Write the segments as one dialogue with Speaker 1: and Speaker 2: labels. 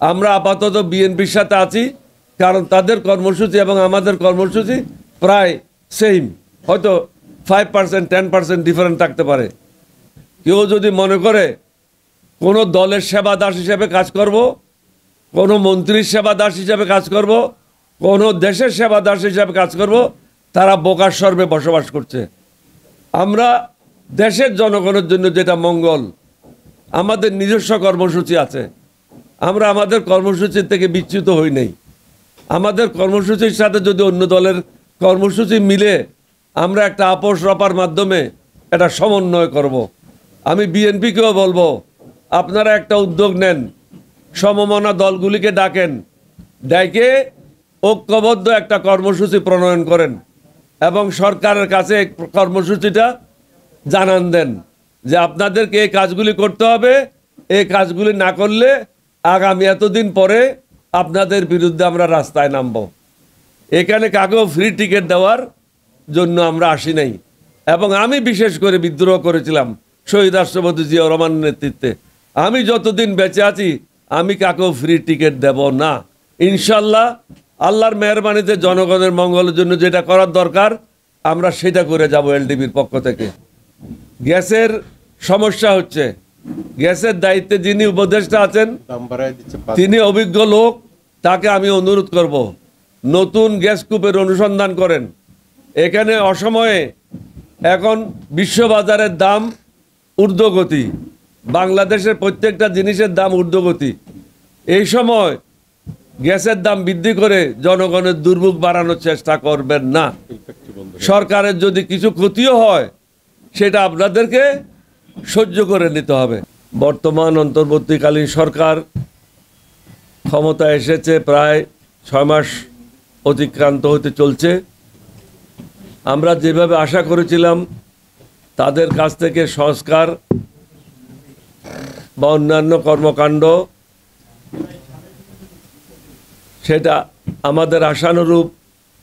Speaker 1: আমরা আপাতত বিএনপির সাথে আছি, কারণ তাদের কর্মসূচি এবং আমাদের কর্মসূচি প্রায় সেম, হয়তো 5% 10% ডিফারেন্ট থাকতে পারে। কেউ যদি মনে করে কোনো দলের সেবা দাস হিসেবে কাজ করব, কোনো মন্ত্রীর সেবা দাস হিসেবে কাজ করব, কোনো দেশের সেবা দাস হিসেবে কাজ করব, তারা বোকার সর্বে বসবাস করছে। আমরা দেশের জনগণের জন্য যেটা মঙ্গল, আমাদের নিজস্ব কর্মসূচি আছে। আমরা আমাদের কর্মসূচি থেকে বিচ্যুত হই নাই। আমাদের কর্মসূচির সাথে যদি অন্য দলের কর্মসূচি মিলে আমরা একটা আপোষ রপার মাধ্যমে এটা সমন্বয় করব। আমি বিএনপিকেও বলবো, আপনারা একটা উদ্যোগ নেন, সমমনা দলগুলিকে ডাকেন, ডেকে ঐক্যবদ্ধ একটা কর্মসূচি প্রণয়ন করেন এবং সরকারের কাছে কর্মসূচিটা জানান দেন যে আপনাদেরকে এই কাজগুলি করতে হবে, এই কাজগুলি না করলে আগামী এতদিন পরে আপনাদের বিরুদ্ধে আমরা রাস্তায় নামব। এখানে কাকেও ফ্রি টিকিট দেওয়ার জন্য আমরা আসি নাই। এবং আমি বিশেষ করে বিদ্রোহ করেছিলাম শহীদ রাষ্ট্রপতি জিয়াউর রহমানের নেতৃত্বে। আমি যতদিন বেঁচে আছি আমি কাকেও ফ্রি টিকিট দেব না। ইনশাল্লাহ আল্লাহর মেহরবানিতে জনগণের মঙ্গলের জন্য যেটা করার দরকার আমরা সেটা করে যাব। এলডিবির পক্ষ থেকে গ্যাসের সমস্যা হচ্ছে, গ্যাসের দায়িত্বে যিনি উপদেষ্টা আছেন তিনি অভিজ্ঞ লোক, তাকে আমি অনুরোধ করব নতুন গ্যাস কূপের অনুসন্ধান করেন। এখানে অসময়ে এখন বিশ্ববাজারের দাম ঊর্ধ্বগতি, বাংলাদেশের প্রত্যেকটা জিনিসের দাম ঊর্ধ্বগতি। এই সময় গ্যাসের দাম বৃদ্ধি করে জনগণের দুর্ভোগ বাড়ানোর চেষ্টা করবেন না। সরকারের যদি কিছু ক্ষতিও হয় সেটা আপনাদেরকে সহ্য করে নিতে হবে। বর্তমান অন্তর্বর্তীকালীন সরকার ক্ষমতা এসেছে প্রায় 6 মাস অতিক্রান্ত হতে চলছে। আমরা যেভাবে আশা করেছিলাম তাদের কাছ থেকে সংস্কার বা অন্যান্য কর্মকাণ্ড সেটা আমাদের আশানুরূপ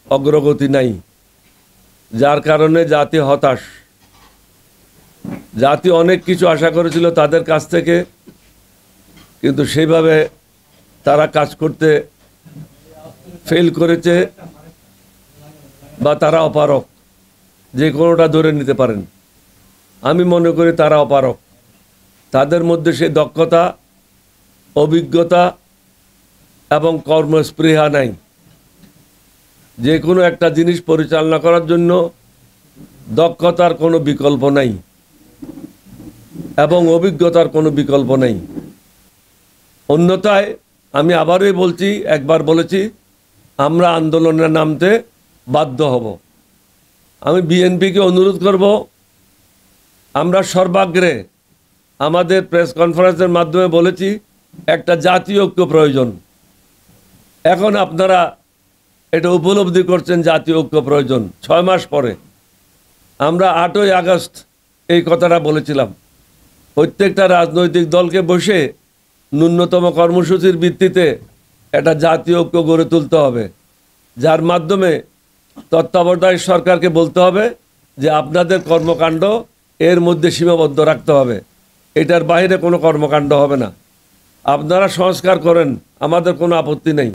Speaker 1: অগ্রগতি নাই, যার কারণে জাতি হতাশ। জাতি অনেক কিছু আশা করেছিল তাদের কাছ থেকে, কিন্তু সেইভাবে তারা কাজ করতে ফেল করেছে বা তারা অপারক, যে কোনোটা ধরে নিতে পারেন। আমি মনে করি তারা অপারক। তাদের মধ্যে সেই দক্ষতা, অভিজ্ঞতা এবং কর্মস্পৃহা নাই। যে কোনো একটা জিনিস পরিচালনা করার জন্য দক্ষতার কোনো বিকল্প নাই এবং অভিজ্ঞতার কোনো বিকল্প নেই। অন্যথায় আমি আবারই বলছি, একবার বলেছি, আমরা আন্দোলনে নামতে বাধ্য হব। আমি বিএনপিকে অনুরোধ করব, আমরা সর্বাগ্রে আমাদের প্রেস কনফারেন্সের মাধ্যমে বলেছি একটা জাতীয় ঐক্য প্রয়োজন। এখন আপনারা এটা উপলব্ধি করছেন জাতীয় ঐক্য প্রয়োজন 6 মাস পরে। আমরা 8ই আগস্ট এই কথাটা বলেছিলাম। প্রত্যেকটা রাজনৈতিক দলকে বসে ন্যূনতম কর্মসূচির ভিত্তিতে একটা জাতীয় ঐক্য গড়ে তুলতে হবে, যার মাধ্যমে তত্ত্বাবধায়ক সরকারকে বলতে হবে যে আপনাদের কর্মকাণ্ড এর মধ্যে সীমাবদ্ধ রাখতে হবে, এটার বাইরে কোনো কর্মকাণ্ড হবে না। আপনারা সংস্কার করেন, আমাদের কোনো আপত্তি নেই।